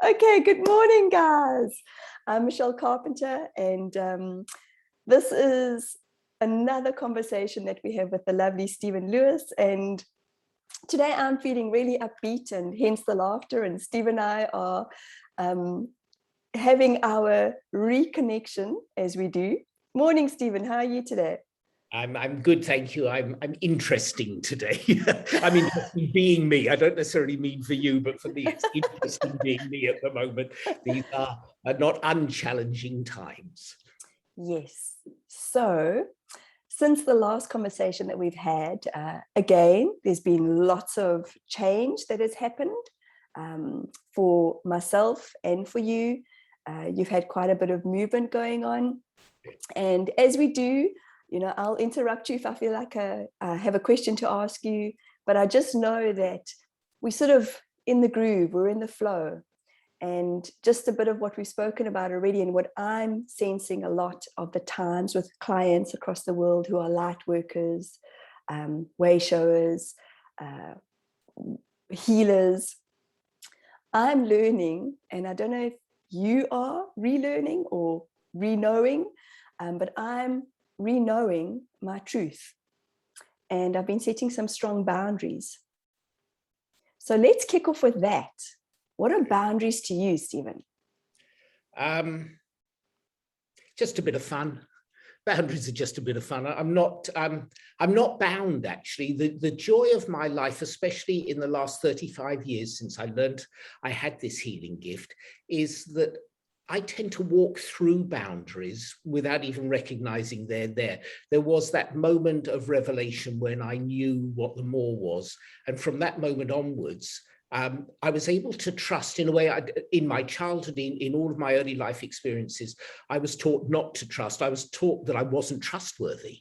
Okay, good morning, guys. I'm Michelle Carpenter, and this is another conversation that we have with the lovely Stephen Lewis. And today I'm feeling really upbeat, and hence the laughter. And Steve and I are having our reconnection as we do. Morning, Stephen. How are you today? I'm good, thank you. I'm interesting today. I mean, being me. I don't necessarily mean for you, but for me, it's interesting being me at the moment. These are not unchallenging times. Yes. So, since the last conversation that we've had, again, there's been lots of change that has happened for myself and for you. You've had quite a bit of movement going on. And as we do, I'll interrupt you if I feel like I have a question to ask you, but I just know that we're sort of in the groove, we're in the flow. And just a bit of what we've spoken about already, and what I'm sensing a lot of the times with clients across the world who are light workers, way showers, healers. I'm learning, and I don't know if you are relearning or re-knowing, but I'm re-knowing my truth. And I've been setting some strong boundaries. So let's kick off with that. What are boundaries to you, Stephen? Just a bit of fun. Boundaries are just a bit of fun. I'm not bound, actually. The joy of my life, especially in the last 35 years since I learned I had this healing gift, is that I tend to walk through boundaries without even recognizing they're there. There was that moment of revelation when I knew what the more was. And from that moment onwards, I was able to trust in a way. In my childhood, in all of my early life experiences, I was taught not to trust. I was taught that I wasn't trustworthy.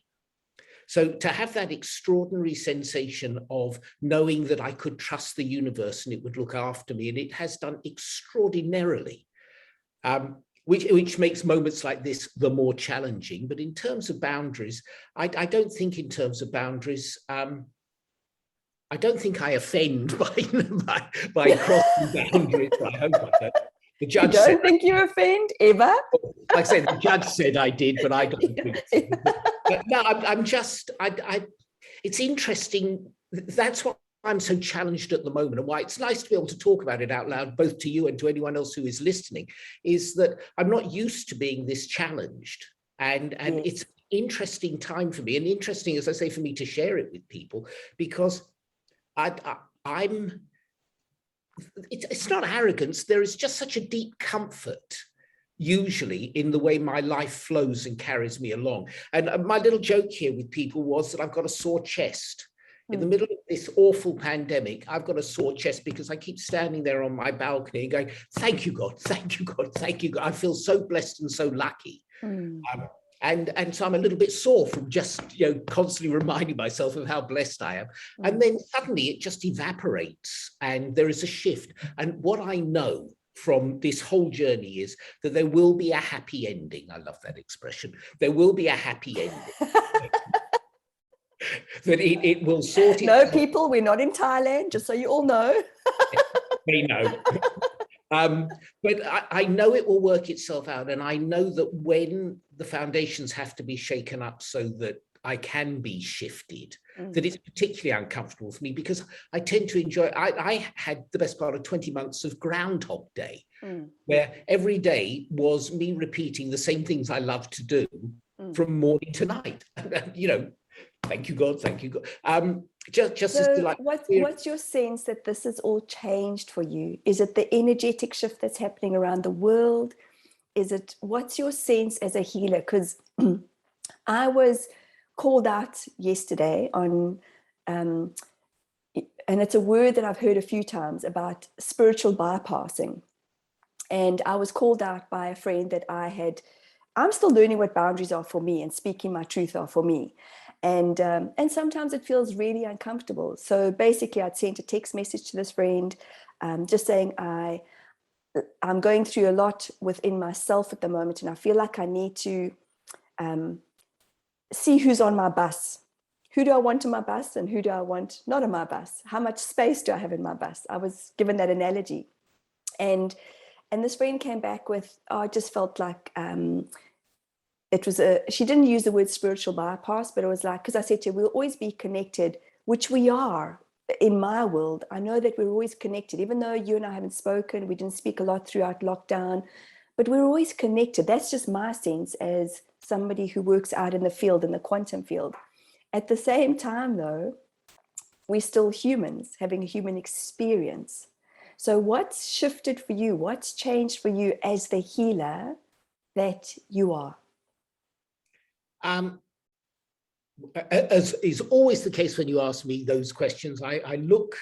So to have that extraordinary sensation of knowing that I could trust the universe and it would look after me, and it has done extraordinarily. Which makes moments like this the more challenging. But in terms of boundaries, I don't think in terms of boundaries, I don't think I offend by crossing boundaries. I hope I don't. The judge you don't think you offend ever? Like I say, the judge said I did, but I don't think so. But no, I'm just, it's interesting. That's what I'm so challenged at the moment, and why it's nice to be able to talk about it out loud, both to you and to anyone else who is listening, is that I'm not used to being this challenged. And yes. It's an interesting time for me, and interesting, as I say, for me to share it with people, because it's not arrogance. There is just such a deep comfort, usually, in the way my life flows and carries me along. And my little joke here with people was that I've got a sore chest. In the middle of this awful pandemic, I've got a sore chest because I keep standing there on my balcony and going, thank you, God, thank you, God, thank you, God. I feel so blessed and so lucky. And so I'm a little bit sore from just, constantly reminding myself of how blessed I am. And then suddenly it just evaporates and there is a shift. And what I know from this whole journey is that there will be a happy ending. I love that expression. There will be a happy ending. That it will sort it out. No, out. people, we're not in Thailand, just so you all know. They know. But I know it will work itself out. And I know that when the foundations have to be shaken up so that I can be shifted, that it's particularly uncomfortable for me, because I tend to enjoy, I had the best part of 20 months of Groundhog Day, where every day was me repeating the same things I love to do from morning to night. Thank you, God. Thank you, God. Just so as delightful. What's your sense that this has all changed for you? Is it the energetic shift that's happening around the world? What's your sense as a healer? Because I was called out yesterday on, and it's a word that I've heard a few times, about spiritual bypassing. And I was called out by a friend that I'm still learning what boundaries are for me and speaking my truth are for me. And sometimes it feels really uncomfortable. So basically, I'd sent a text message to this friend, just saying I'm going through a lot within myself at the moment, and I feel like I need to see who's on my bus. who do I want in my bus and who do I want not in my bus? How much space do I have in my bus? I was given that analogy. And this friend came back with, oh, I just felt like it was she didn't use the word spiritual bypass, but it was like, because I said to her, we'll always be connected, which we are in my world. I know that we're always connected, even though you and I haven't spoken, we didn't speak a lot throughout lockdown, but we're always connected. That's just my sense as somebody who works out in the field, in the quantum field. At the same time, though, we're still humans having a human experience. So what's shifted for you? What's changed for you as the healer that you are? As is always the case when you ask me those questions, I look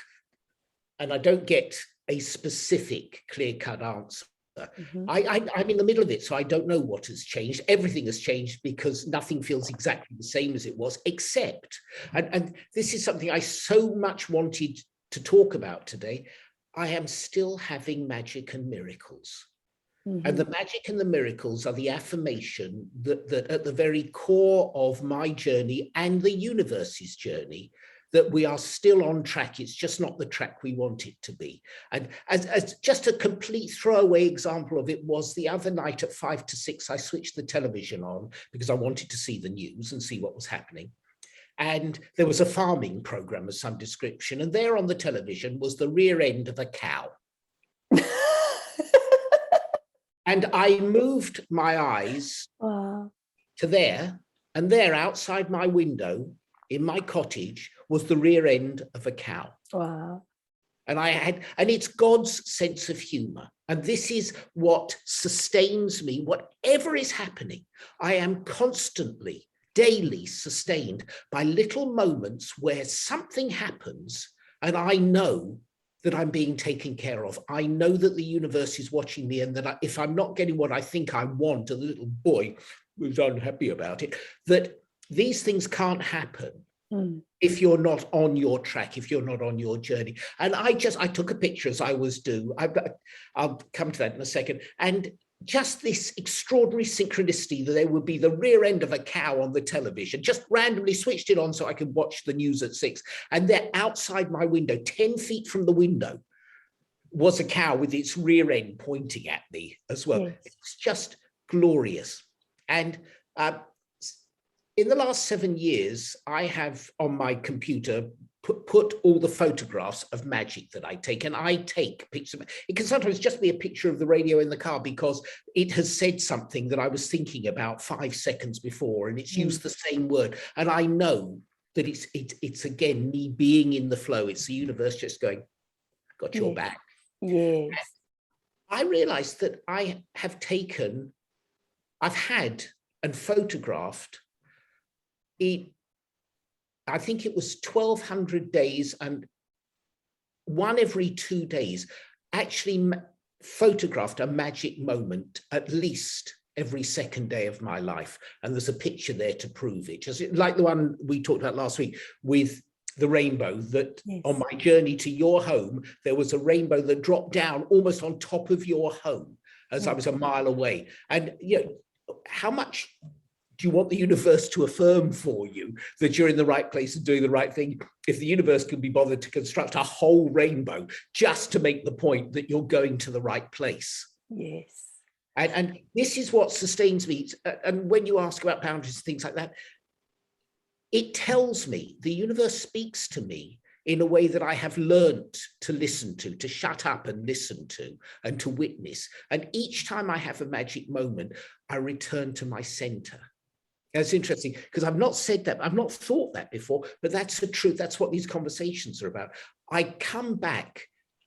and I don't get a specific clear-cut answer. Mm-hmm. I'm in the middle of it, so I don't know what has changed. Everything has changed because nothing feels exactly the same as it was, except, and this is something I so much wanted to talk about today, I am still having magic and miracles. Mm-hmm. And the magic and the miracles are the affirmation that at the very core of my journey and the universe's journey, that we are still on track. It's just not the track we want it to be. And as just a complete throwaway example of it was the other night at 5 to 6, I switched the television on because I wanted to see the news and see what was happening. And there was a farming program of some description. And there on the television was the rear end of a cow. And I moved my eyes to there, and there outside my window in my cottage was the rear end of a cow. Wow. And it's God's sense of humor. And this is what sustains me, whatever is happening. I am constantly, daily sustained by little moments where something happens and I know that I'm being taken care of. I know that the universe is watching me, and that if I'm not getting what I think I want, a little boy who's unhappy about it, that these things can't happen if you're not on your track, if you're not on your journey. And I took a picture, as I always do. I'll come to that in a second. And just this extraordinary synchronicity that there would be the rear end of a cow on the television, just randomly switched it on so I could watch the news at 6. And there outside my window, 10 feet from the window, was a cow with its rear end pointing at me as well. Yes. It's just glorious. And in the last 7 years, I have on my computer put all the photographs of magic that I take, and I take pictures. It can sometimes just be a picture of the radio in the car because it has said something that I was thinking about 5 seconds before, and it's used the same word. And I know that it's again me being in the flow. It's the universe just going, got your back. Yes. And I realized that I've had and photographed I think it was 1,200 days, and one every 2 days actually photographed a magic moment at least every second day of my life. And there's a picture there to prove it, just like the one we talked about last week with the rainbow, that yes. On my journey to your home, there was a rainbow that dropped down almost on top of your home as I was a mile away. And how much do you want the universe to affirm for you that you're in the right place and doing the right thing if the universe can be bothered to construct a whole rainbow just to make the point that you're going to the right place? Yes. And this is what sustains me. And when you ask about boundaries, things like that, it tells me, the universe speaks to me in a way that I have learned to listen to shut up and listen to, and to witness. And each time I have a magic moment, I return to my center. It's interesting because I've not said that, I've not thought that before, but that's the truth. That's what these conversations are about. I come back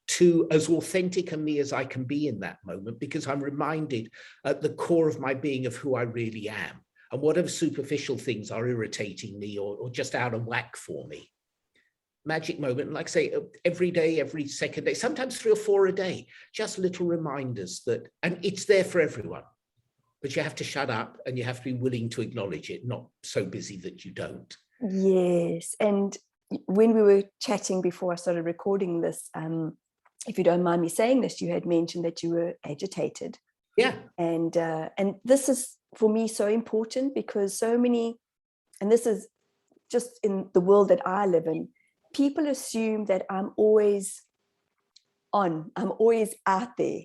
to as authentic a me as I can be in that moment, because I'm reminded at the core of my being of who I really am, and whatever superficial things are irritating me or just out of whack for me. Magic moment, like I say, every day, every second day, sometimes 3 or 4 a day, just little reminders that, and it's there for everyone. But you have to shut up and you have to be willing to acknowledge it, not so busy that you don't. Yes. And when we were chatting before I started recording this, if you don't mind me saying this, you had mentioned that you were agitated. Yeah. And this is, for me, so important because so many, and this is just in the world that I live in, people assume that I'm always on, I'm always out there.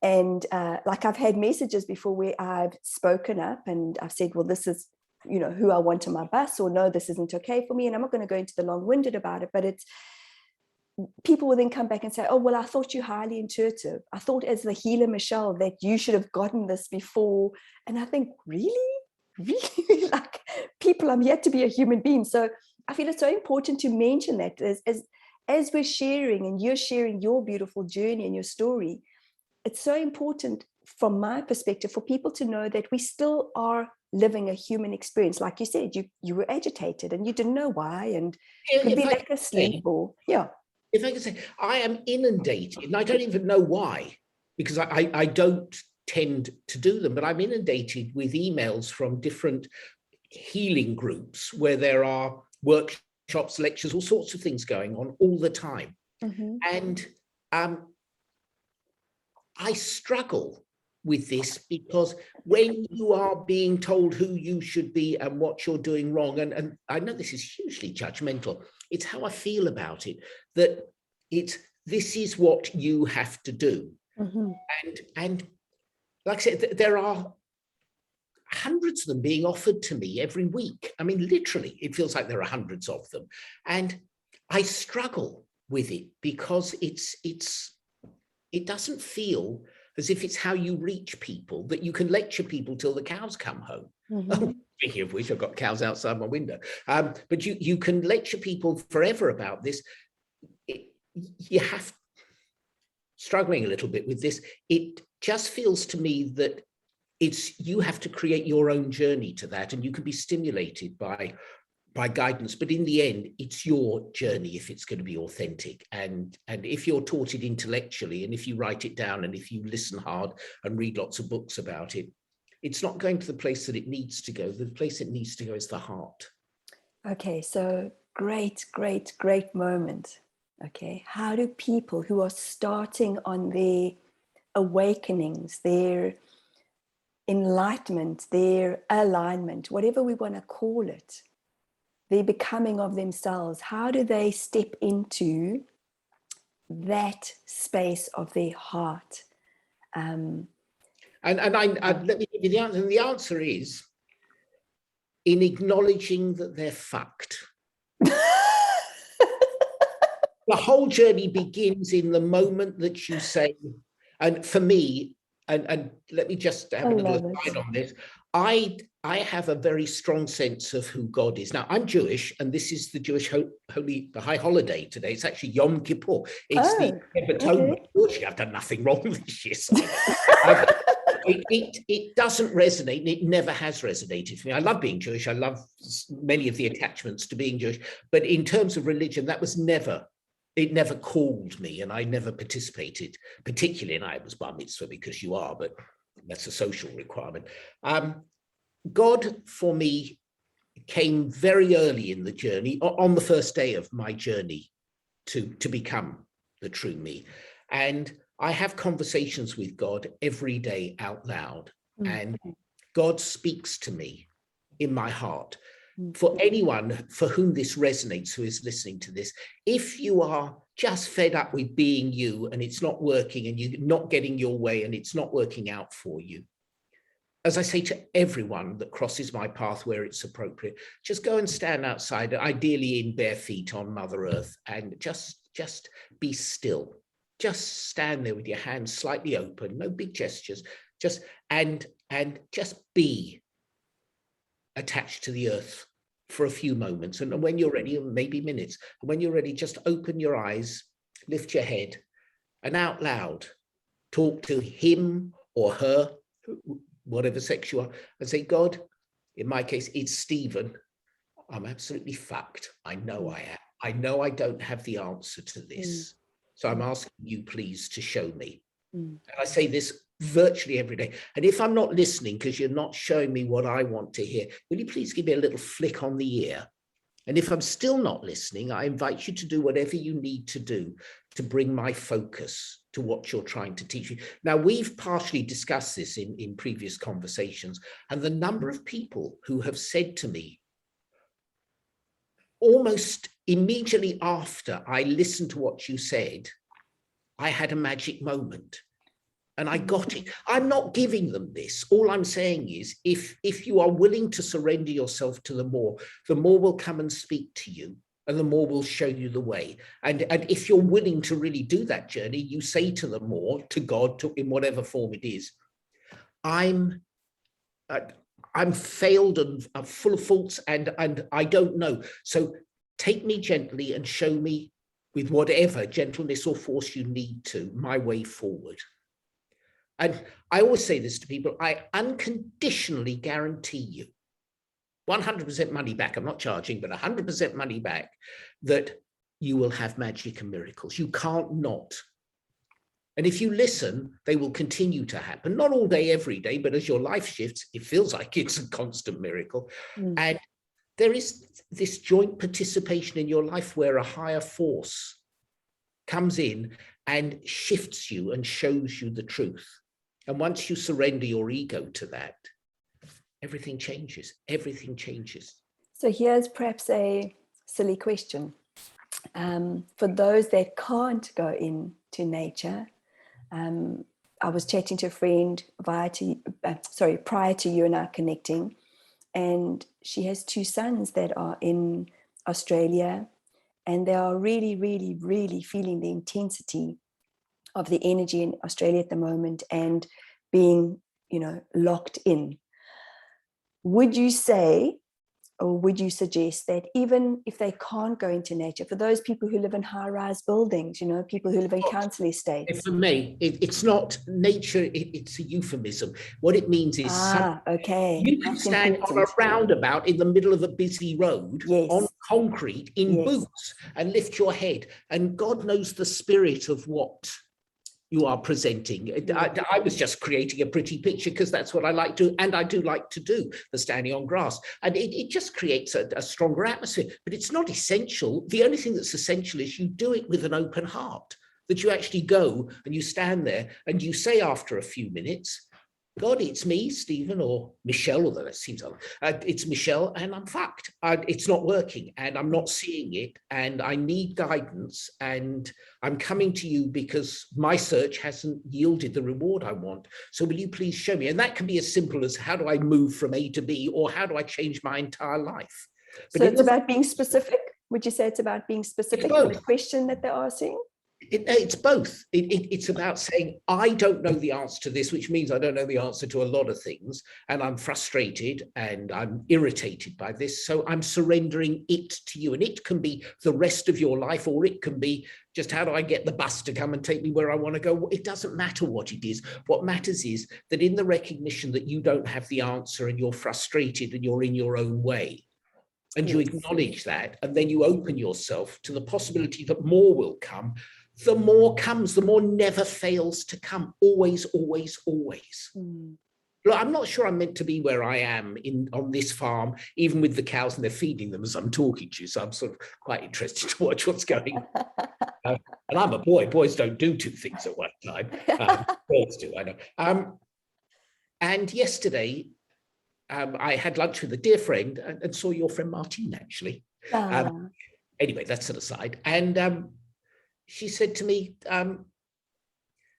And like I've had messages before where I've spoken up and I've said, well, this is, you know, who I want on my bus, or no, this isn't okay for me. And I'm not going to go into the long-winded about it, but it's, people will then come back and say, oh, well, I thought you highly intuitive. I thought as the healer, Michelle, that you should have gotten this before. And I think, really? Really? Like, people, I'm yet to be a human being. So I feel it's so important to mention that as we're sharing and you're sharing your beautiful journey and your story, it's so important from my perspective for people to know that we still are living a human experience. Like you said, you were agitated and you didn't know why, and could be lack of sleep, or if I could say, I am inundated, and I don't even know why, because I don't tend to do them, but I'm inundated with emails from different healing groups where there are workshops, lectures, all sorts of things going on all the time. And I struggle with this, because when you are being told who you should be and what you're doing wrong, and I know this is hugely judgmental, it's how I feel about it, that this is what you have to do. And like I said, there are hundreds of them being offered to me every week. I mean, literally, it feels like there are hundreds of them. And I struggle with it because it doesn't feel as if it's how you reach people, that you can lecture people till the cows come home. Oh, speaking of which, I've got cows outside my window. But you can lecture people forever about this. You have struggling a little bit with this. It just feels to me that you have to create your own journey to that, and you can be stimulated by guidance, but in the end, it's your journey if it's going to be authentic. And if you're taught it intellectually, and if you write it down, and if you listen hard and read lots of books about it, it's not going to the place that it needs to go. The place it needs to go is the heart. Okay, so great moment. Okay, how do people who are starting on their awakenings, their enlightenment, their alignment, whatever we want to call it, the becoming of themselves, how do they step into that space of their heart? And let me give you the answer. And the answer is in acknowledging that they're fucked. The whole journey begins in the moment that you say, and for me, and let me just have another aside on this. I have a very strong sense of who God is. Now, I'm Jewish, and this is the Jewish the high holiday today. It's actually Yom Kippur. It's the atonement. Okay. I've done nothing wrong this year. So it doesn't resonate, and it never has resonated for me. I love being Jewish. I love many of the attachments to being Jewish. But in terms of religion, it never called me, and I never participated, particularly, and I was bar mitzvah because you are, but that's a social requirement. God, for me, came very early in the journey, on the first day of my journey to become the true me. And I have conversations with God every day out loud, and God speaks to me in my heart. For anyone for whom this resonates, who is listening to this, if you are just fed up with being you and it's not working, and you're not getting your way and it's not working out for you, as I say to everyone that crosses my path where it's appropriate, just go and stand outside, ideally in bare feet on Mother Earth, and just be still. Just stand there with your hands slightly open, no big gestures, and just be attached to the earth for a few moments. And when you're ready, maybe minutes, and when you're ready, just open your eyes, lift your head, and out loud talk to him or her, whatever sex you are, and say, God, in my case, it's Stephen. I'm absolutely fucked. I know I am. I know I don't have the answer to this. So I'm asking you, please, to show me. And I say this virtually every day. And if I'm not listening because you're not showing me what I want to hear, will you please give me a little flick on the ear? And if I'm still not listening, I invite you to do whatever you need to do to bring my focus to what you're trying to teach me. Now, we've partially discussed this in previous conversations, and the number of people who have said to me, almost immediately after I listened to what you said, I had a magic moment. And I got it. I'm not giving them this. All I'm saying is, if you are willing to surrender yourself to the more will come and speak to you, and the more will show you the way. And if you're willing to really do that journey, you say to the more, to God, in whatever form it is, I'm failed and I'm full of faults, and I don't know. So take me gently and show me, with whatever gentleness or force you need to, my way forward. And I always say this to people, I unconditionally guarantee you 100% money back. I'm not charging, but 100% money back, that you will have magic and miracles. You can't not. And if you listen, they will continue to happen. Not all day, every day, but as your life shifts, it feels like it's a constant miracle. And there is this joint participation in your life where a higher force comes in and shifts you and shows you the truth. And once you surrender your ego to that, everything changes. Everything changes. So here's perhaps a silly question. For those that can't go into nature, I was chatting to a friend prior to you and I connecting, and she has 2 sons that are in Australia, and they are really, really, really feeling the intensity of the energy in Australia at the moment and being, locked in. Would you say, or would you suggest that even if they can't go into nature, for those people who live in high-rise buildings, people who live in council estates? For me, it's not nature, it's a euphemism. What it means is you can stand on a roundabout in the middle of a busy road, on concrete, in boots, and lift your head. And God knows the spirit of what you are presenting. I was just creating a pretty picture because that's what I like to do, and I do like to do the standing on grass, and it just creates a stronger atmosphere. But it's not essential. The only thing that's essential is you do it with an open heart, that you actually go and you stand there and you say after a few minutes, God, it's me, Stephen, or Michelle, although that seems it's Michelle, and I'm fucked. It's not working, and I'm not seeing it, and I need guidance, and I'm coming to you because my search hasn't yielded the reward I want. So will you please show me? And that can be as simple as, how do I move from A to B, or how do I change my entire life? But so it's about being specific. Would you say it's about being specific in the question that they're asking? It's both. It's about saying, I don't know the answer to this, which means I don't know the answer to a lot of things, and I'm frustrated and I'm irritated by this, so I'm surrendering it to you. And it can be the rest of your life, or it can be just, how do I get the bus to come and take me where I want to go? It doesn't matter what it is. What matters is that in the recognition that you don't have the answer and you're frustrated and you're in your own way, and you acknowledge that, and then you open yourself to the possibility that more will come. The more comes, the more never fails to come. Always, always, always. Look, I'm not sure I'm meant to be where I am on this farm, even with the cows, and they're feeding them as I'm talking to you. So I'm sort of quite interested to watch what's going on. And I'm a boy. Boys don't do 2 things at one time. Girls do, I know. And yesterday, I had lunch with a dear friend and saw your friend Martine, actually. Anyway, that's an aside. And she said to me,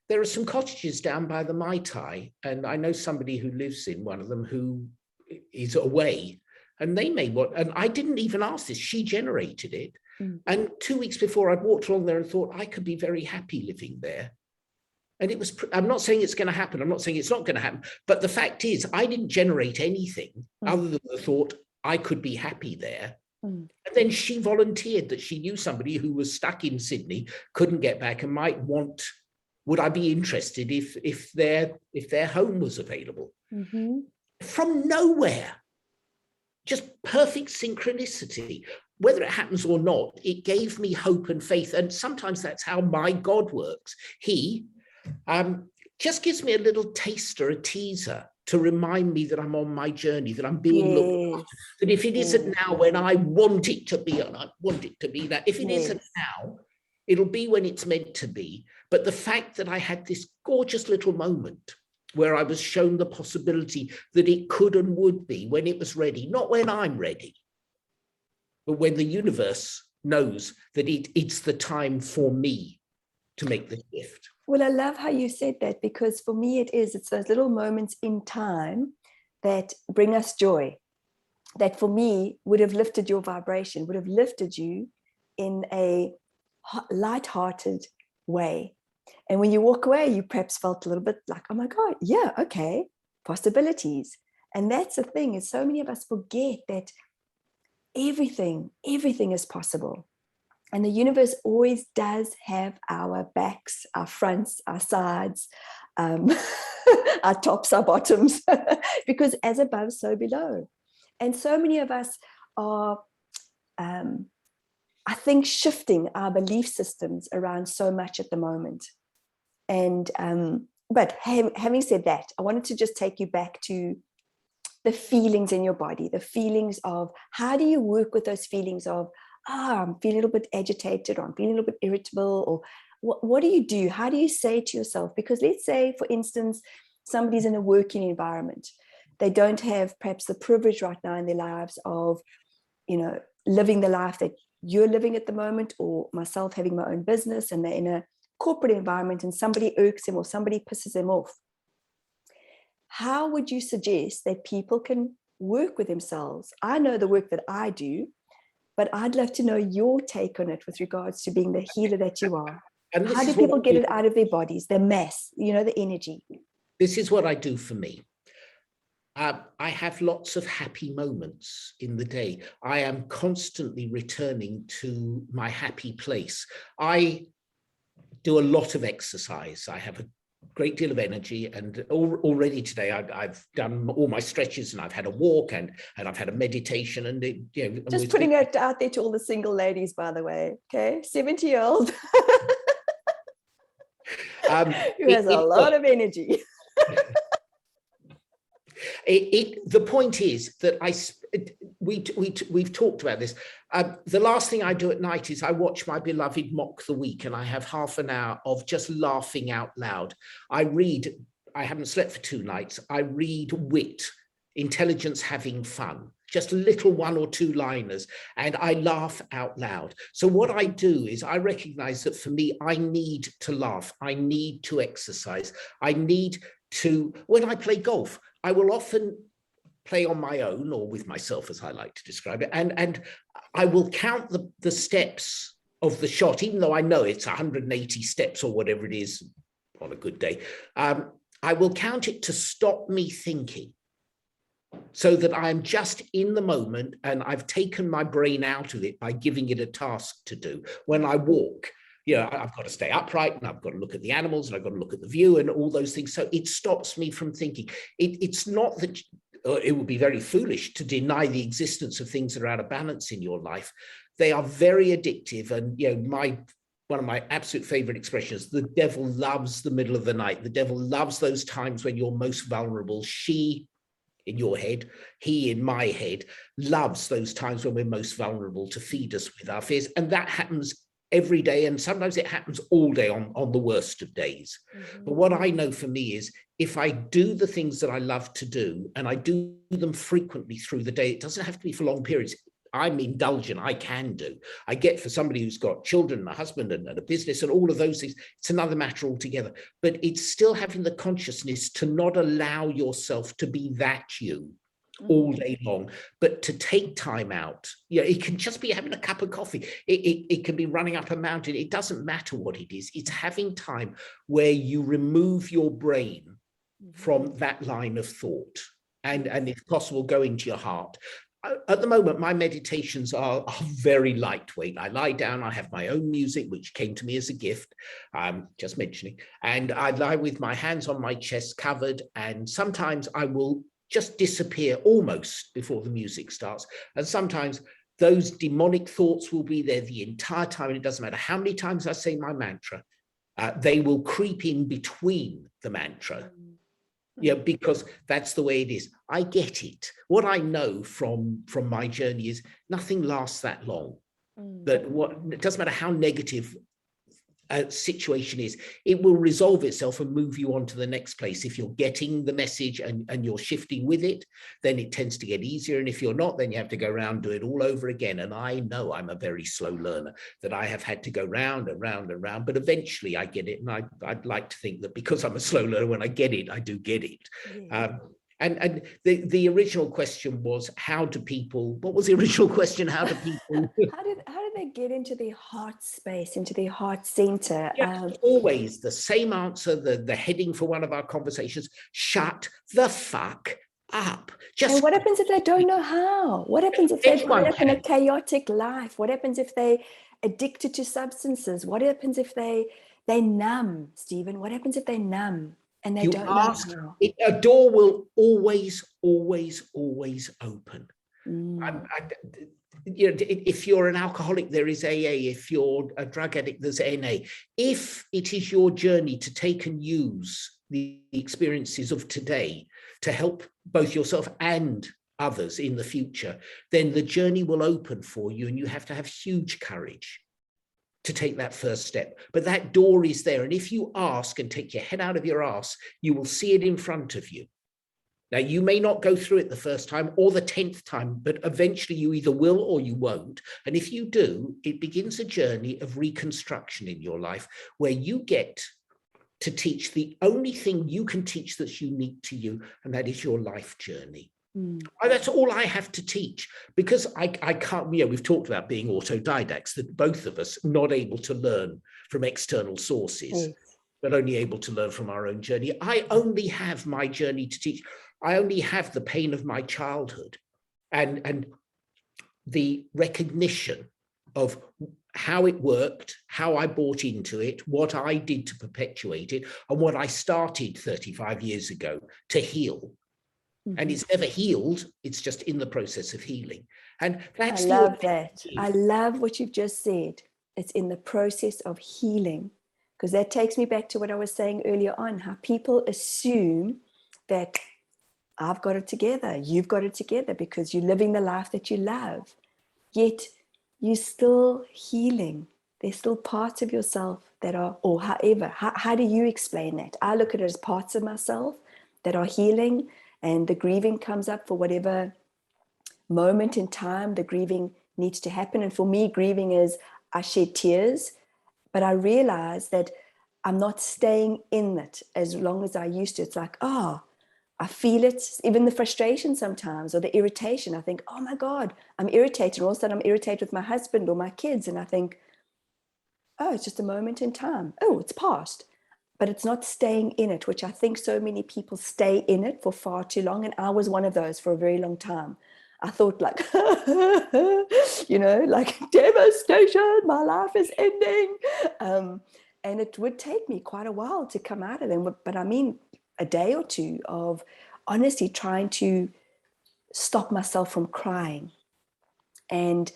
there are some cottages down by the Mai Tai, and I know somebody who lives in one of them who is away, and they may want, and I didn't even ask this, she generated it. And 2 weeks before, I'd walked along there and thought I could be very happy living there. And it was, I'm not saying it's going to happen, I'm not saying it's not going to happen, but the fact is, I didn't generate anything other than the thought I could be happy there. And then she volunteered that she knew somebody who was stuck in Sydney, couldn't get back, and might want, would I be interested if their home was available? From nowhere, just perfect synchronicity. Whether it happens or not, it gave me hope and faith. And sometimes that's how my God works. He just gives me a little taster, a teaser, to remind me that I'm on my journey, that I'm being looked after, that if it isn't now when I want it to be, and I want it to be that, if it isn't now, it'll be when it's meant to be. But the fact that I had this gorgeous little moment where I was shown the possibility that it could and would be when it was ready, not when I'm ready. but when the universe knows that it's the time for me to make the shift. Well, I love how you said that, because for me it's those little moments in time that bring us joy, that for me would have lifted your vibration, would have lifted you in a light-hearted way. And when you walk away, you perhaps felt a little bit like, oh my God, yeah, okay, possibilities. And that's the thing, is so many of us forget that everything is possible. And the universe always does have our backs, our fronts, our sides, our tops, our bottoms, because as above, so below. And so many of us are, I think, shifting our belief systems around so much at the moment. And but having said that, I wanted to just take you back to the feelings in your body, the feelings of, how do you work with those feelings of, I'm feeling a little bit agitated, or I'm feeling a little bit irritable, or what do you do? How do you say to yourself? Because let's say, for instance, somebody's in a working environment. They don't have perhaps the privilege right now in their lives of, living the life that you're living at the moment, or myself having my own business, and they're in a corporate environment and somebody irks them or somebody pisses them off. How would you suggest that people can work with themselves? I know the work that I do, but I'd love to know your take on it with regards to being the healer that you are. And how do people get it out of their bodies, their mass, the energy? This is what I do for me. I have lots of happy moments in the day. I am constantly returning to my happy place. I do a lot of exercise. I have a great deal of energy, and already today I've done all my stretches, and I've had a walk, and I've had a meditation, and just putting it out there to all the single ladies, by the way. Okay, 70-year-old who has a lot of energy. The point is that we've talked about this. The last thing I do at night is I watch my beloved Mock the Week, and I have half an hour of just laughing out loud. I haven't slept for 2 nights. I read wit, intelligence having fun, just little 1 or 2 liners, and I laugh out loud. So what I do is I recognize that for me, I need to laugh. I need to exercise. I need to, when I play golf, I will often play on my own, or with myself, as I like to describe it, and I will count the steps of the shot, even though I know it's 180 steps or whatever it is on a good day. I will count it to stop me thinking, so that I'm just in the moment, and I've taken my brain out of it by giving it a task to do. When I walk, I've got to stay upright, and I've got to look at the animals, and I've got to look at the view, and all those things. So it stops me from thinking. It's not that it would be very foolish to deny the existence of things that are out of balance in your life. They are very addictive. And, one of my absolute favorite expressions, the devil loves the middle of the night. The devil loves those times when you're most vulnerable. She, in your head, he in my head, loves those times when we're most vulnerable to feed us with our fears. And that happens every day, and sometimes it happens all day on the worst of days. But what I know for me is, if I do the things that I love to do, and I do them frequently through the day, it doesn't have to be for long periods. I'm indulgent, I can do. I get, for somebody who's got children, a husband and a business and all of those things, it's another matter altogether. But it's still having the consciousness to not allow yourself to be that you all day long, but to take time out. It can just be having a cup of coffee. It can be running up a mountain. It doesn't matter what it is. It's having time where you remove your brain from that line of thought, and if possible, go into your heart. At the moment, my meditations are very lightweight. I lie down, I have my own music, which came to me as a gift, just mentioning, and I lie with my hands on my chest covered, and sometimes I will just disappear almost before the music starts. And sometimes those demonic thoughts will be there the entire time, and it doesn't matter how many times I say my mantra, they will creep in between the mantra. Because that's the way it is. I get it. What I know from my journey is nothing lasts that long. That it doesn't matter how negative situation is, it will resolve itself and move you on to the next place. If you're getting the message and you're shifting with it, then it tends to get easier. And if you're not, then you have to go around, do it all over again. And I know I'm a very slow learner, that I have had to go round and round and round, but eventually I get it. And I'd like to think that because I'm a slow learner, when I get it, I do get it. Yeah. And the original question was, how do people, what was the original question? How do people? how do they get into their heart space, into their heart center? Yeah, always the same answer, the heading for one of our conversations: shut the fuck up. And what happens if they don't know how? What happens if they grow up in a chaotic life? What happens if they addicted to substances? What happens if they numb, Stephen? What happens if they numb and they don't know how? A door will always open. You know, if you're an alcoholic, there is AA. If you're a drug addict, there's NA. If it is your journey to take and use the experiences of today to help both yourself and others in the future, then the journey will open for you, and you have to have huge courage to take that first step. But that door is there, and if you ask and take your head out of your ass, you will see it in front of you. Now, you may not go through it the first time or the 10th time, but eventually you either will or you won't. And if you do, it begins a journey of reconstruction in your life, where you get to teach the only thing you can teach that's unique to you, and that is your life journey. That's all I have to teach, because I can't, you know, we've talked about being autodidacts, that both of us not able to learn from external sources, but only able to learn from our own journey. I only have my journey to teach. I only have the pain of my childhood and the recognition of how it worked, how I bought into it, what I did to perpetuate it, and what I started 35 years ago to heal. And it's never healed, it's just in the process of healing. And that's I love that. I love what you've just said. It's in the process of healing, because that takes me back to what I was saying earlier on, how people assume that I've got it together, you've got it together because you're living the life that you love. Yet you're still healing. There's still parts of yourself that are, or however, how do you explain that? I look at it as parts of myself that are healing, and the grieving comes up for whatever moment in time the grieving needs to happen. And for me, grieving is I shed tears, but I realize that I'm not staying in it as long as I used to. It's like, I feel it, even the frustration sometimes, or the irritation. I think, oh my God, I'm irritated. All of a sudden I'm irritated with my husband or my kids. And I think, oh, it's just a moment in time. Oh, it's past. But it's not staying in it, which I think so many people stay in it for far too long. And I was one of those for a very long time. I thought like, you know, like devastation, my life is ending. And it would take me quite a while to come out of them. But I mean, a day or two of honestly trying to stop myself from crying. And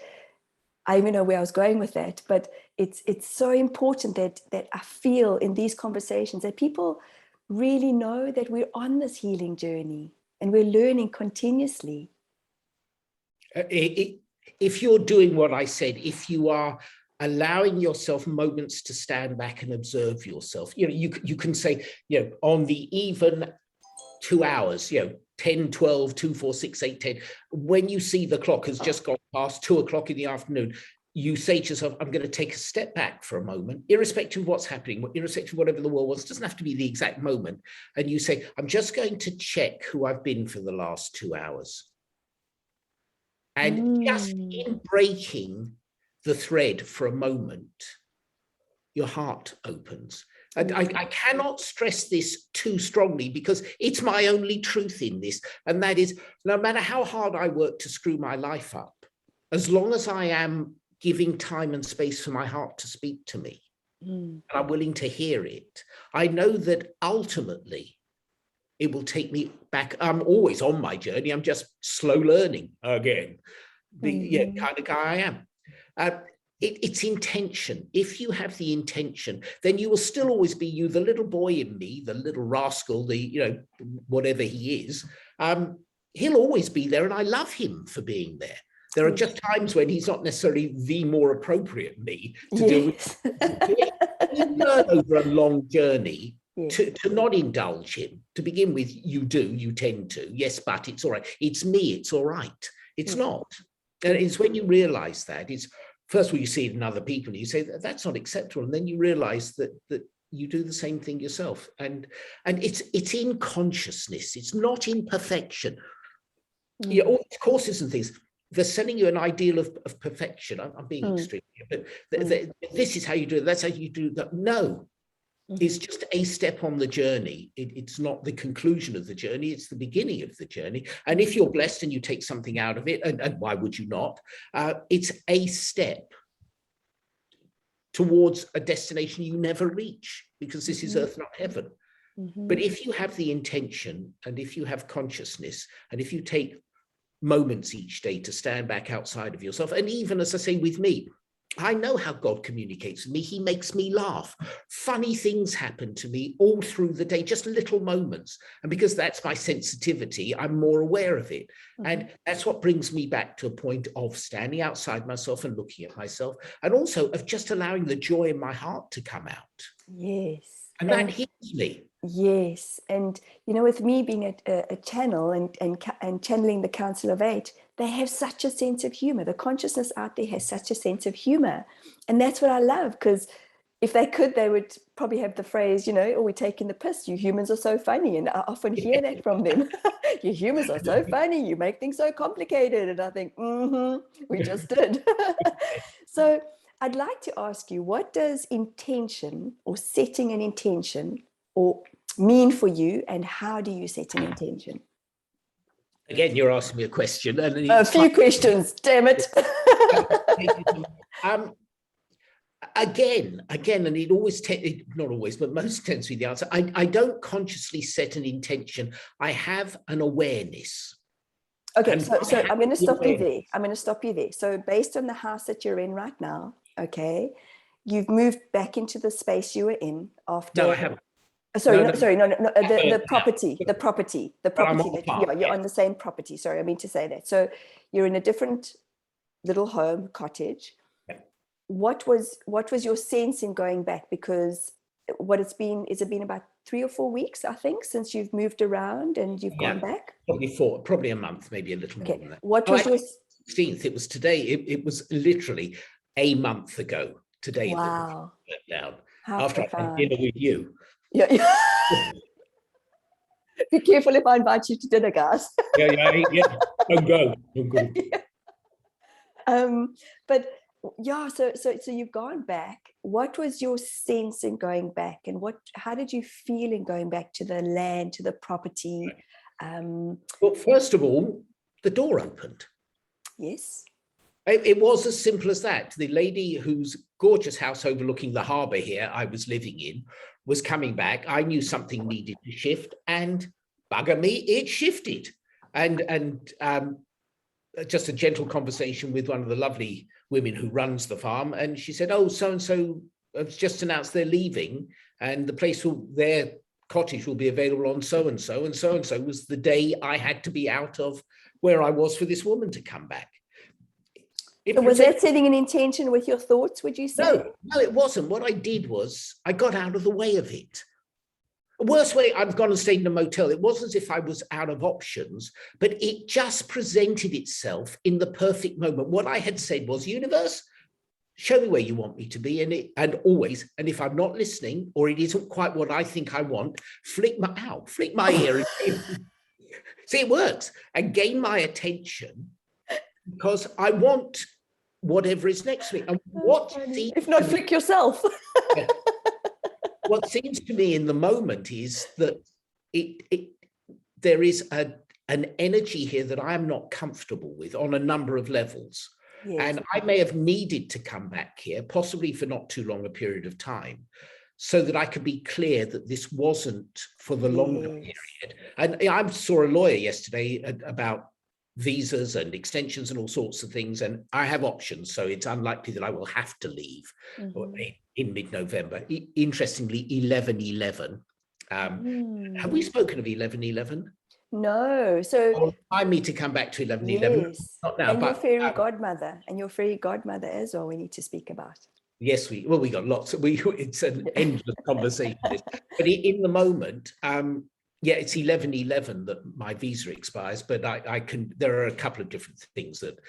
I don't even know where I was going with that, but it's so important that I feel in these conversations that people really know that we're on this healing journey and we're learning continuously. If you're doing what I said, if you are allowing yourself moments to stand back and observe yourself, you know, you can say, you know, on the even 2 hours, you know, 10, 12, 2, 4, 6, 8, 10, when you see the clock has just gone past 2 o'clock in the afternoon, you say to yourself, I'm going to take a step back for a moment, irrespective of what's happening, irrespective of whatever the world was. It doesn't have to be the exact moment. And you say, I'm just going to check who I've been for the last 2 hours. And just in breaking the thread for a moment, your heart opens. And I cannot stress this too strongly, because it's my only truth in this. And that is, no matter how hard I work to screw my life up, as long as I am giving time and space for my heart to speak to me, and I'm willing to hear it, I know that ultimately it will take me back. I'm always on my journey. I'm just slow learning again, the kind of guy I am. It's intention. If you have the intention, then you will still always be you, the little boy in me, the little rascal, the, you know, whatever he is. He'll always be there, and I love him for being there. There are just times when he's not necessarily the more appropriate me to deal with. You learn over a long journey Yes. to not indulge him. To begin with, you tend to. Yes, but it's all right. It's me, it's all right. It's not. And it's when you realize that, it's first of all, you see it in other people, and you say that's not acceptable. And then you realize that you do the same thing yourself. And it's in consciousness, it's not in perfection. Yeah, all these courses and things, they're selling you an ideal of perfection. I'm being extreme here, but this is how you do it. That's how you do that. No, it's just a step on the journey. It's not the conclusion of the journey. It's the beginning of the journey. And if you're blessed and you take something out of it, and why would you not? It's a step towards a destination you never reach, because this is earth, not heaven. But if you have the intention, and if you have consciousness, and if you take moments each day to stand back outside of yourself, and even, as I say, with me, I know how God communicates with me. He makes me laugh. Funny things happen to me all through the day, just little moments. And because that's my sensitivity, I'm more aware of it. And that's what brings me back to a point of standing outside myself and looking at myself, and also of just allowing the joy in my heart to come out. Yes. And that heals me. Yes. And, you know, with me being a channel and channeling the Council of Eight, they have such a sense of humor. The consciousness out there has such a sense of humor. And that's what I love, because if they could, they would probably have the phrase, you know, oh, we're taking the piss. You humans are so funny. And I often hear that from them. You humans are so funny. You make things so complicated. And I think, we just did. So I'd like to ask you, what does intention, or setting an intention, or mean for you, and how do you set an intention? Again, you're asking me a question. And a few questions, damn it. Again, and it always, not always, but most tends to be the answer. I don't consciously set an intention. I have an awareness. Okay, so I'm going to stop you there. I'm going to stop you there. So based on the house that you're in right now, okay, you've moved back into the space you were in after. No, I haven't. Sorry, no, the property. You're on the same property. Sorry, I mean to say that. So you're in a different little home, cottage. Yeah. What was your sense in going back? Because has it been about 3 or 4 weeks, I think, since you've moved around and you've gone back? Probably a month, maybe a little more than that. What was your 16th? It was today. It was literally a month ago today. Wow. Down How after I had dinner with you. Yeah. Be careful if I invite you to dinner, guys. yeah. Don't go. Yeah. But yeah, so you've gone back. What was your sense in going back, and how did you feel in going back to the land, to the property? Well, first of all, the door opened. Yes. It was as simple as that. The lady whose gorgeous house overlooking the harbour here I was living in was coming back. I knew something needed to shift, and bugger me, it shifted. And just a gentle conversation with one of the lovely women who runs the farm, and she said, "Oh, so and so has just announced they're leaving, and their cottage will be available on so and so, and so was the day I had to be out of where I was for this woman to come back." So was that setting an intention with your thoughts, would you say? No, it wasn't. What I did was I got out of the way of it. Worst way, I've gone and stayed in a motel. It wasn't as if I was out of options, but it just presented itself in the perfect moment. What I had said was, universe, show me where you want me to be, and always, and if I'm not listening, or it isn't quite what I think I want, flick my ear. See, it works, and gain my attention, because I want whatever is next to me. And if not, flick yourself. What seems to me in the moment is that there is an energy here that I am not comfortable with on a number of levels. Yes. And I may have needed to come back here, possibly for not too long a period of time, so that I could be clear that this wasn't for the longer period. And I saw a lawyer yesterday about visas and extensions and all sorts of things, and I have options, so it's unlikely that I will have to leave in mid-November. Interestingly, 11/11. Have we spoken of 11/11? No. So I need to come back to 11/11. Yes. Not now, and your fairy godmother, as well, we need to speak about. Yes, we got lots. It's an endless conversation. But in the moment, yeah, it's 11/11 that my visa expires. But I can. There are a couple of different things that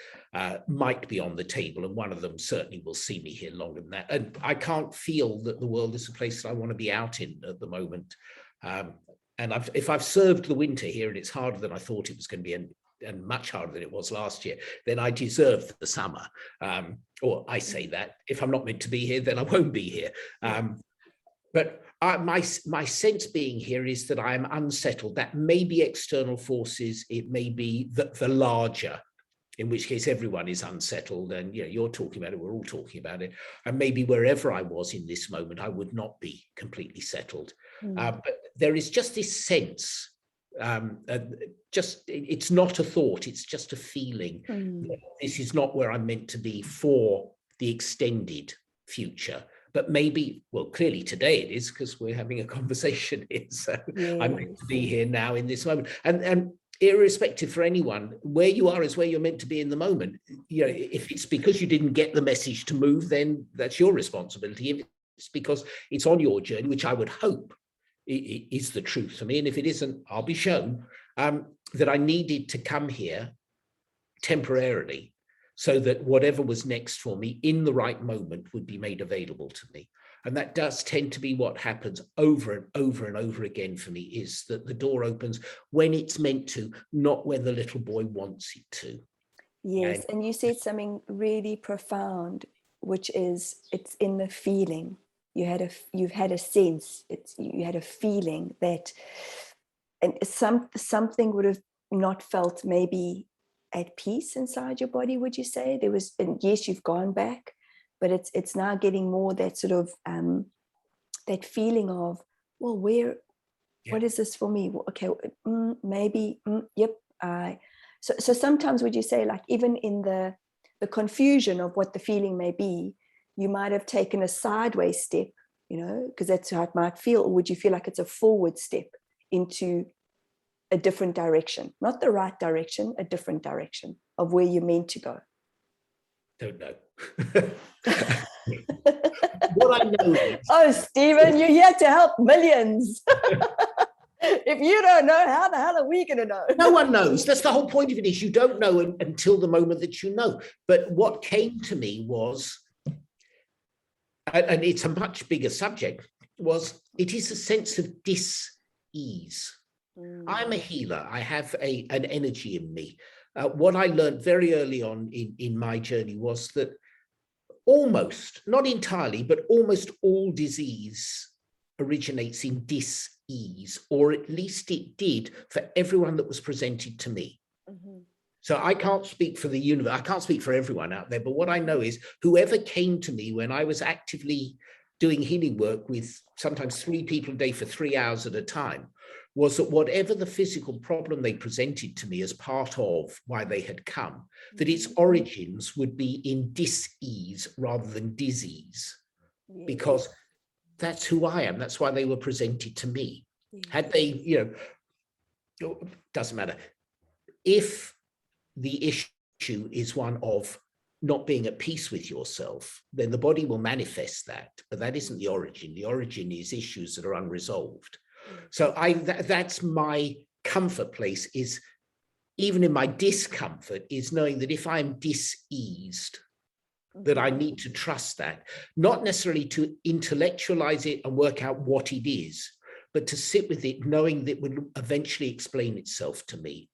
might be on the table, and one of them certainly will see me here longer than that. And I can't feel that the world is a place that I want to be out in at the moment. And if I've served the winter here, and it's harder than I thought it was going to be, and much harder than it was last year, then I deserve the summer. Or I say that if I'm not meant to be here, then I won't be here. But my sense being here is that I am unsettled. That may be external forces. It may be the larger, in which case everyone is unsettled. And you're talking about it. We're all talking about it. And maybe wherever I was in this moment, I would not be completely settled. But there is just this sense. It's not a thought, it's just a feeling. This is not where I'm meant to be for the extended future, but maybe, well, clearly today it is, because we're having a conversation here, so yes. I'm meant to be here now in this moment, and irrespective for anyone, where you are is where you're meant to be in the moment. If it's because you didn't get the message to move, then that's your responsibility. If it's because it's on your journey, which I would hope is the truth for me, and if it isn't, I'll be shown that I needed to come here temporarily so that whatever was next for me in the right moment would be made available to me. And that does tend to be what happens over and over and over again for me, is that the door opens when it's meant to, not when the little boy wants it to. Yes, and you said something really profound, which is it's in the feeling. You've had a sense, you had a feeling that, and something would have not felt maybe at peace inside your body, would you say? There was, and yes, you've gone back, but it's now getting more that sort of that feeling of, well, what is this for me? Okay, maybe, yep. So sometimes would you say, like, even in the confusion of what the feeling may be, you might have taken a sideways step, because that's how it might feel, or would you feel like it's a forward step into a different direction, not the right direction, a different direction of where you're meant to go? Don't know. What I know is... Oh, Stephen, you're here to help millions. If you don't know, how the hell are we going to know? No one knows. That's the whole point of it, is you don't know until the moment that you know. But what came to me was, and it's a much bigger subject, it is a sense of dis-ease. I'm a healer. I have an energy in me. What I learned very early on in my journey was that almost, not entirely, but almost all disease originates in dis-ease, or at least it did for everyone that was presented to me. So I can't speak for the universe. I can't speak for everyone out there, but what I know is whoever came to me when I was actively doing healing work with sometimes 3 people a day for 3 hours at a time, was that whatever the physical problem they presented to me as part of why they had come, that its origins would be in dis-ease rather than disease, because that's who I am. That's why they were presented to me. Had they, doesn't matter. If the issue is one of not being at peace with yourself, then the body will manifest that, but that isn't the origin. The origin is issues that are unresolved. So that's my comfort place, is even in my discomfort, is knowing that if I'm dis-eased, that I need to trust that, not necessarily to intellectualize it and work out what it is, but to sit with it, knowing that it will eventually explain itself to me.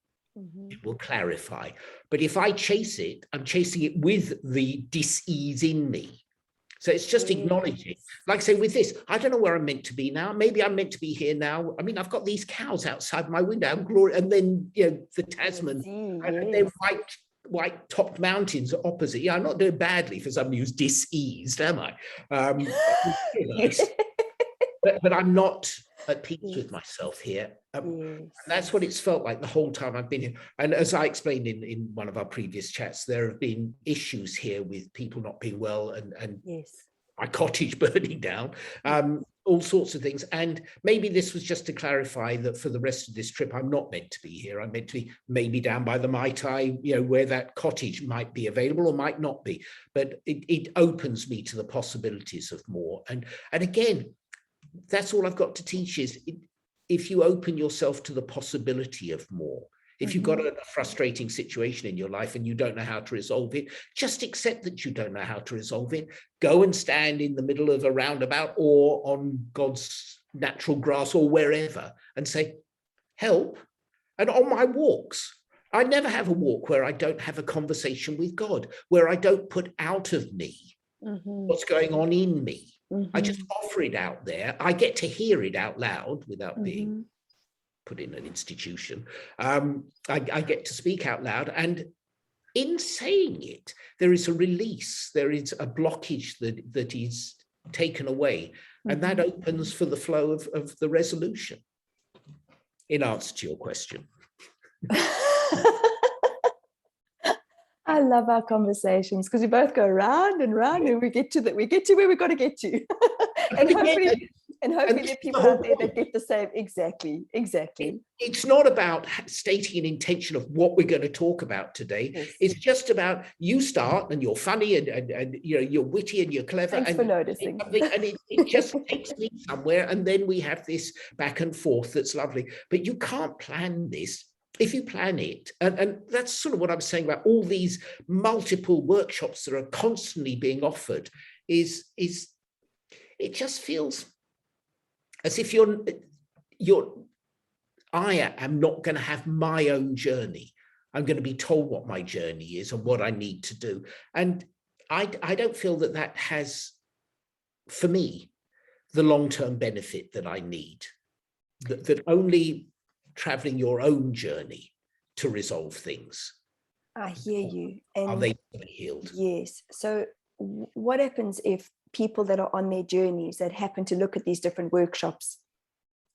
It will clarify. But if I chase it, I'm chasing it with the dis-ease in me. So it's just acknowledging, like I say, with this, I don't know where I'm meant to be now. Maybe I'm meant to be here now. I mean, I've got these cows outside my window, and then, the Tasman, and then white topped mountains opposite. Yeah, I'm not doing badly for somebody who's dis-eased, am I? But I'm not at peace with myself here. And that's what it's felt like the whole time I've been here. And as I explained in one of our previous chats, there have been issues here with people not being well, and my cottage burning down, all sorts of things. And maybe this was just to clarify that for the rest of this trip, I'm not meant to be here. I'm meant to be maybe down by the Mai Tai, where that cottage might be available or might not be. But it opens me to the possibilities of more. And again, that's all I've got to teach is if you open yourself to the possibility of more. If you've got a frustrating situation in your life and you don't know how to resolve it, just accept that you don't know how to resolve it. Go and stand in the middle of a roundabout or on God's natural grass or wherever and say, help. And on my walks, I never have a walk where I don't have a conversation with God, where I don't put out of me what's going on in me. I just offer it out there. I get to hear it out loud without being put in an institution. I get to speak out loud, and in saying it, there is a release, there is a blockage that is taken away, and that opens for the flow of the resolution, in answer to your question. I love our conversations because we both go round and round, and we get to where we've got to get to. And hopefully there are people out there that get the same. Exactly. It's not about stating an intention of what we're going to talk about today. Yes. It's just about you start, and you're funny, and you're witty and you're clever. Thanks for noticing. And it just takes me somewhere, and then we have this back and forth that's lovely. But you can't plan this. If you plan it, and that's sort of what I'm saying about all these multiple workshops that are constantly being offered, is it just feels as if I am not going to have my own journey. I'm going to be told what my journey is and what I need to do. And I don't feel that has, for me, the long-term benefit that I need, that only traveling your own journey to resolve things. I hear you. And are they healed? Yes. So what happens if people that are on their journeys that happen to look at these different workshops,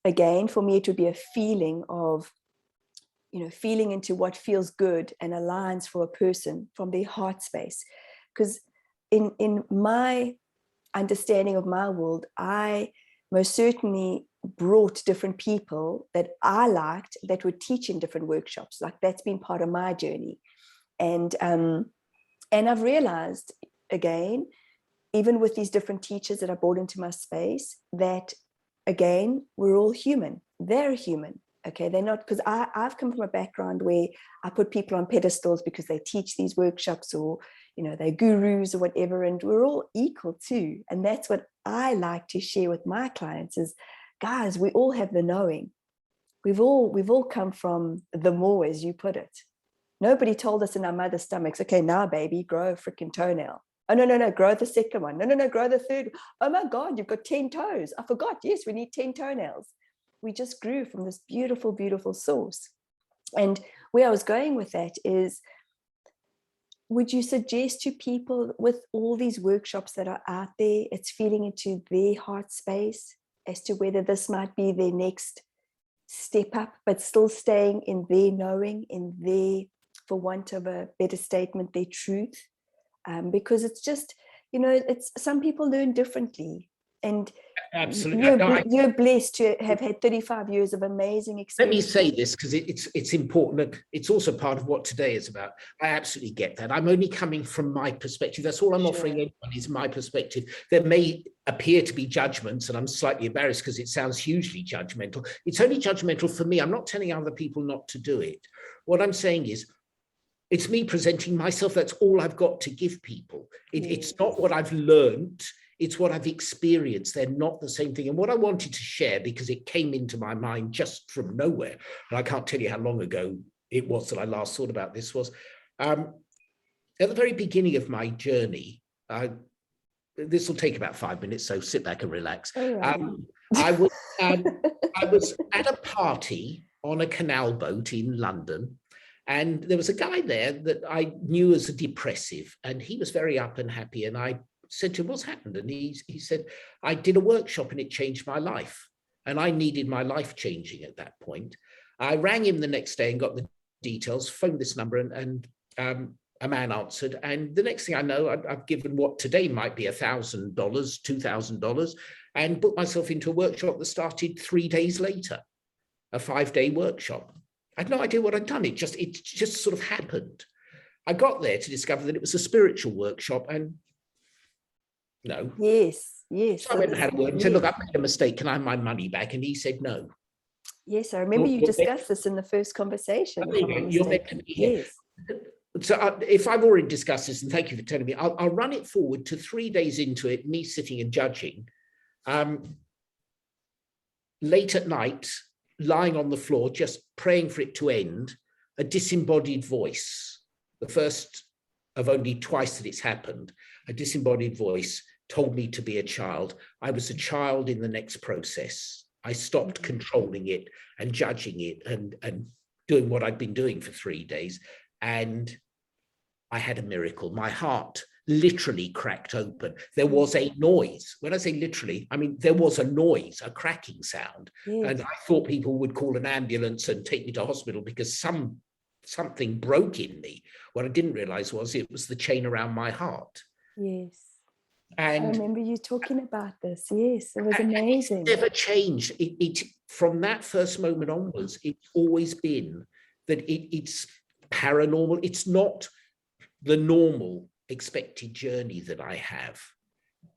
again, for me, it would be a feeling of, feeling into what feels good and aligns for a person from their heart space. Because in my understanding of my world, I most certainly brought different people that I liked that would teach in different workshops. Like, that's been part of my journey. And I've realized, again, even with these different teachers that I brought into my space, that, again, we're all human. They're human. Okay, they're not, because I've come from a background where I put people on pedestals because they teach these workshops, or they're gurus or whatever, and we're all equal too. And that's what I like to share with my clients is, guys, we all have the knowing. We've all come from the more, as you put it. Nobody told us in our mother's stomachs, okay, now baby, grow a freaking toenail. Oh, no, grow the second one. No, grow the third. Oh my God, you've got 10 toes. I forgot. Yes, we need 10 toenails. We just grew from this beautiful, beautiful source. And where I was going with that is, would you suggest to people with all these workshops that are out there, it's feeding into their heart space as to whether this might be their next step up, but still staying in their knowing, in their, for want of a better statement, their truth? Because it's just, it's some people learn differently. And absolutely, you're blessed to have had 35 years of amazing experience. Let me say this because it's important. It's also part of what today is about. I absolutely get that. I'm only coming from my perspective. That's all I'm offering anyone is my perspective. There may appear to be judgments, and I'm slightly embarrassed because it sounds hugely judgmental. It's only judgmental for me. I'm not telling other people not to do it. What I'm saying is, it's me presenting myself. That's all I've got to give people. It's not what I've learned. It's what I've experienced. They're not the same thing. And what I wanted to share, because it came into my mind just from nowhere, and I can't tell you how long ago it was that I last thought about this, was at the very beginning of my journey, this will take about 5 minutes, so sit back and relax. I was at a party on a canal boat in London, and there was a guy there that I knew as a depressive, and he was very up and happy, and I said to him, what's happened? And he said, I did a workshop and it changed my life. And I needed my life changing at that point. I rang him the next day and got the details, phoned this number, and a man answered. And the next thing I know, I've given what today might be $1,000, $2,000. and booked myself into a workshop that started 3 days later, a 5-day workshop. I had no idea what I'd done. It just sort of happened. I got there to discover that it was a spiritual workshop, and no. Yes. So I went and had a word and said, look, I've made a mistake. Can I have my money back? And he said, no. Yes, I remember you discussed this in the first conversation. You're meant to be here. Yes. So if I've already discussed this, and thank you for telling me, I'll run it forward to 3 days into it, me sitting and judging. Late at night, lying on the floor, just praying for it to end, a disembodied voice, the first of only twice that it's happened, a disembodied voice told me to be a child. I was a child in the next process. I stopped controlling it and judging it and doing what I'd been doing for 3 days. And I had a miracle. My heart literally cracked open. There was a noise. When I say literally, I mean, there was a noise, a cracking sound. Yes. And I thought people would call an ambulance and take me to hospital because something broke in me. What I didn't realize was it was the chain around my heart. Yes. And I remember you talking about this. Yes, it was amazing. It's never changed. It from that first moment onwards, it's always been that it's paranormal. It's not the normal expected journey that I have.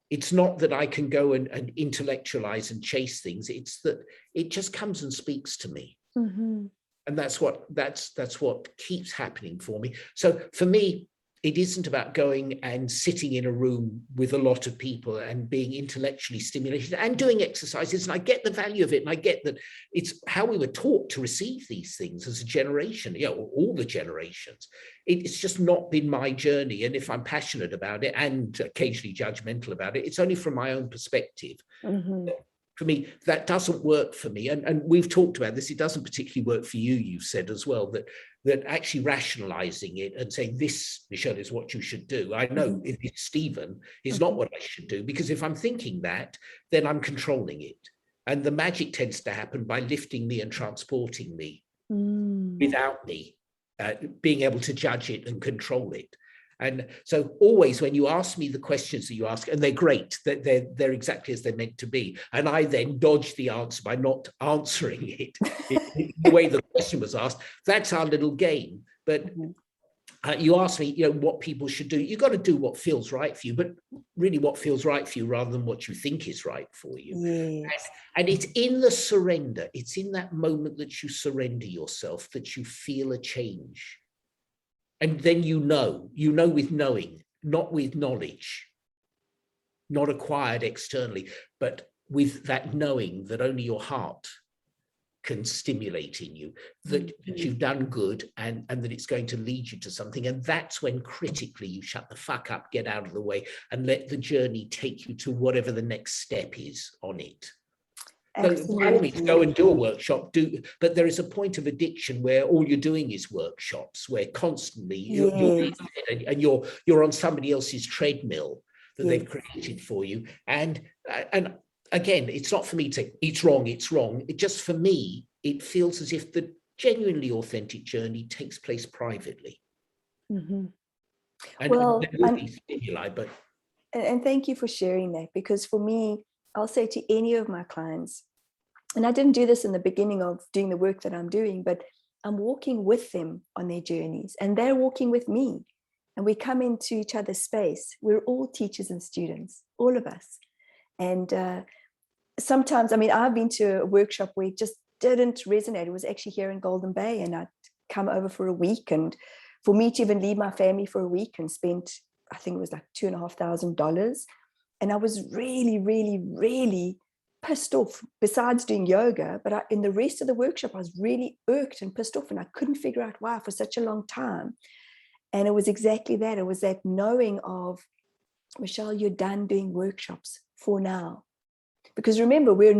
It's not that I can go and intellectualize and chase things. It's that it just comes and speaks to me. Mm-hmm. And that's what keeps happening for me. So for me, it isn't about going and sitting in a room with a lot of people and being intellectually stimulated and doing exercises. And I get the value of it. And I get that it's how we were taught to receive these things as a generation, all the generations. It's just not been my journey. And if I'm passionate about it and occasionally judgmental about it, it's only from my own perspective. Mm-hmm. For me, that doesn't work for me. And we've talked about this. It doesn't particularly work for you, you've said as well, that actually rationalizing it and saying this, Michelle, is what you should do. I know if it's Stephen is not what I should do, because if I'm thinking that, then I'm controlling it. And the magic tends to happen by lifting me and transporting me without me being able to judge it and control it. And so always when you ask me the questions that you ask, and they're great, they're exactly as they're meant to be, and I then dodge the answer by not answering it in the way the question was asked, that's our little game. But you ask me, what people should do. You've got to do what feels right for you, but really what feels right for you rather than what you think is right for you. Yes. And it's in the surrender. It's in that moment that you surrender yourself that you feel a change. And then you know with knowing, not with knowledge, not acquired externally, but with that knowing that only your heart can stimulate in you, that you've done good and that it's going to lead you to something. And that's when critically you shut the fuck up, get out of the way, and let the journey take you to whatever the next step is on it. So by all means, go and do a workshop, but there is a point of addiction where all you're doing is workshops, where constantly you're on somebody else's treadmill that they've created for you. And again, it's not for me to say it's wrong. It just, for me, it feels as if the genuinely authentic journey takes place privately. Mm-hmm. And there will be stimuli, but and thank you for sharing that, because for me, I'll say to any of my clients, and I didn't do this in the beginning of doing the work that I'm doing, but I'm walking with them on their journeys and they're walking with me, and we come into each other's space. We're all teachers and students, all of us. And sometimes, I've been to a workshop where it just didn't resonate. It was actually here in Golden Bay, and I'd come over for a week, and for me to even leave my family for a week and spent, I think it was like $2,500. And I was really, really, really pissed off, besides doing yoga. But in the rest of the workshop, I was really irked and pissed off, and I couldn't figure out why for such a long time. And it was exactly that. It was that knowing of, Michelle, you're done doing workshops for now. Because remember, we're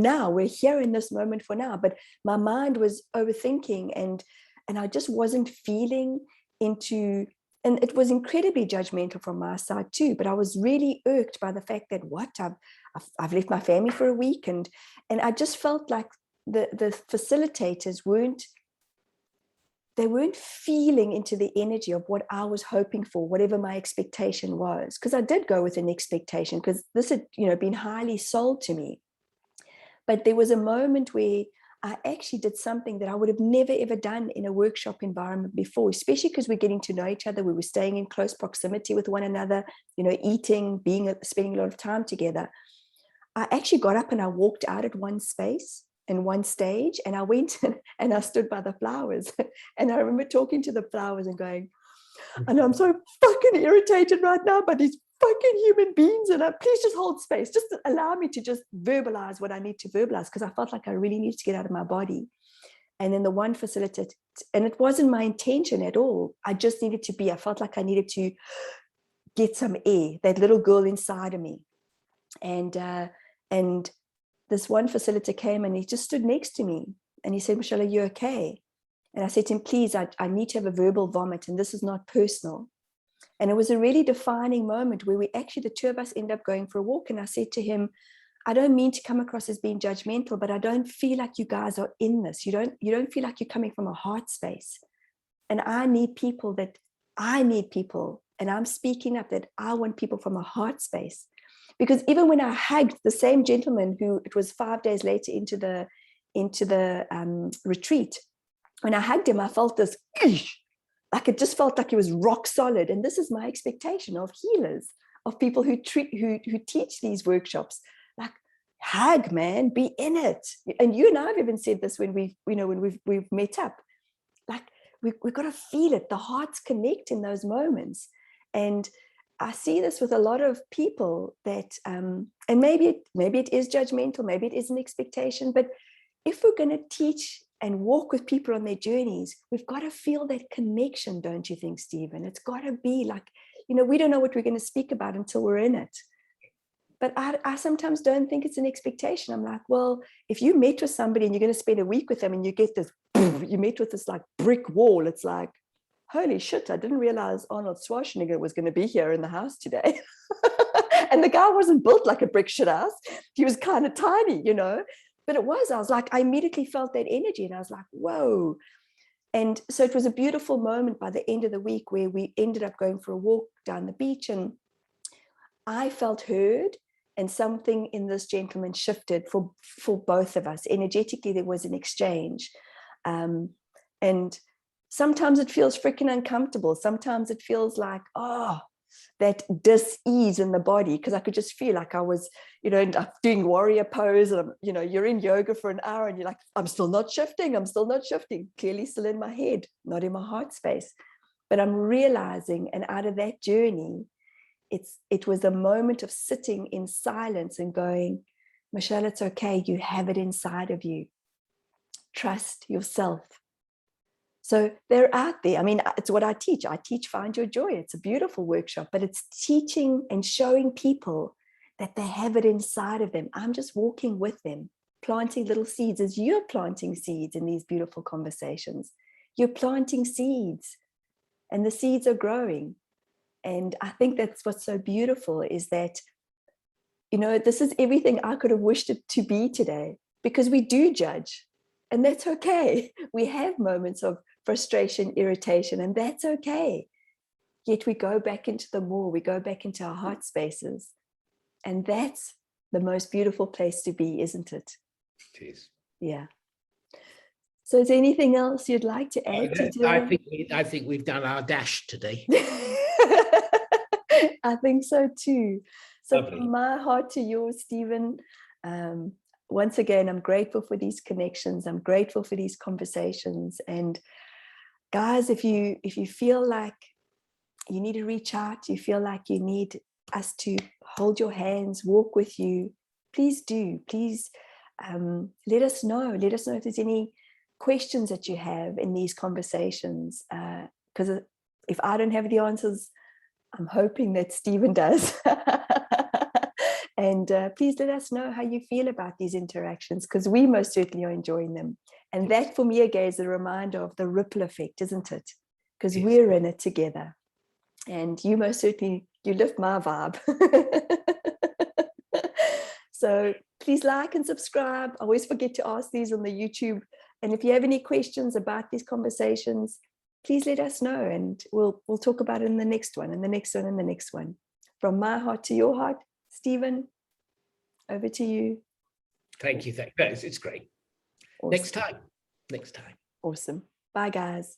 here in this moment for now. But my mind was overthinking, and I just wasn't feeling into. And it was incredibly judgmental from my side too, but I was really irked by the fact that I've left my family for a week, and I just felt like the facilitators weren't feeling into the energy of what I was hoping for, whatever my expectation was. Because I did go with an expectation, because this had been highly sold to me. But there was a moment where I actually did something that I would have never, ever done in a workshop environment before, especially because we're getting to know each other. We were staying in close proximity with one another, eating, spending a lot of time together. I actually got up and I walked out at one space and one stage, and I went and I stood by the flowers. And I remember talking to the flowers and going, I know I'm so fucking irritated right now by these fucking human beings, and please just hold space. Just allow me to just verbalize what I need to verbalize, because I felt like I really needed to get out of my body. And then the one facilitator, and it wasn't my intention at all. I just needed to be, I felt like I needed to get some air, that little girl inside of me. And this one facilitator came and he just stood next to me and he said, Michelle, are you okay? And I said to him, please, I need to have a verbal vomit, and this is not personal. And it was a really defining moment where the two of us end up going for a walk. And I said to him, I don't mean to come across as being judgmental, but I don't feel like you guys are in this. You don't feel like you're coming from a heart space. And I need people, and I'm speaking up that I want people from a heart space. Because even when I hugged the same gentleman who, it was 5 days later into the retreat, when I hugged him, I felt this, like it just felt like he was rock solid. And this is my expectation of healers, of people who teach these workshops. Like, hug, man, be in it. And you and I have even said this when we've met up. Like, we've got to feel it. The hearts connect in those moments. And I see this with a lot of people that, and maybe it is judgmental, maybe it is an expectation, but if we're going to teach and walk with people on their journeys, we've got to feel that connection, don't you think, Stephen? It's got to be like, we don't know what we're going to speak about until we're in it. But I sometimes don't think it's an expectation. I'm like, well, if you met with somebody and you're going to spend a week with them and you get this, you met with this like brick wall, it's like, holy shit, I didn't realize Arnold Schwarzenegger was going to be here in the house today. And the guy wasn't built like a brick shit house. He was kind of tiny, but I was like, I immediately felt that energy and I was like, whoa. And so it was a beautiful moment by the end of the week where we ended up going for a walk down the beach, and I felt heard, and something in this gentleman shifted for both of us. Energetically, there was an exchange. And sometimes it feels freaking uncomfortable. Sometimes it feels like, that dis-ease in the body, because I could just feel like I was, doing warrior pose, and you're in yoga for an hour and you're like, I'm still not shifting, clearly still in my head, not in my heart space. But I'm realizing, and out of that journey, it was a moment of sitting in silence and going, Michelle, it's okay, you have it inside of you. Trust yourself. So they're out there. I mean, it's what I teach. I teach Find Your Joy. It's a beautiful workshop, but it's teaching and showing people that they have it inside of them. I'm just walking with them, planting little seeds as you're planting seeds in these beautiful conversations. You're planting seeds and the seeds are growing. And I think that's what's so beautiful, is that, this is everything I could have wished it to be today, because we do judge, and that's okay. We have moments of frustration, irritation, and that's okay. Yet we go back into the more, we go back into our heart spaces. And that's the most beautiful place to be, isn't it? It is. Yeah. So is there anything else you'd like to add to today? I think we've done our dash today. I think so too. So Lovely. from my heart to yours, Stephen, once again, I'm grateful for these connections. I'm grateful for these conversations. And guys, if you feel like you need to reach out, you feel like you need us to hold your hands, walk with you, please do. Please let us know. Let us know if there's any questions that you have in these conversations. Because if I don't have the answers, I'm hoping that Stephen does. And please let us know how you feel about these interactions, because we most certainly are enjoying them. And that for me again is a reminder of the ripple effect, isn't it? Because we're in it together. And you most certainly, you lift my vibe. So please like and subscribe. I always forget to ask these on the YouTube. And if you have any questions about these conversations, please let us know, and we'll talk about it in the next one, and the next one, and the next one. From my heart to your heart, Stephen, over to you. Thank you. It's great. Awesome. Next time. Awesome. Bye, guys.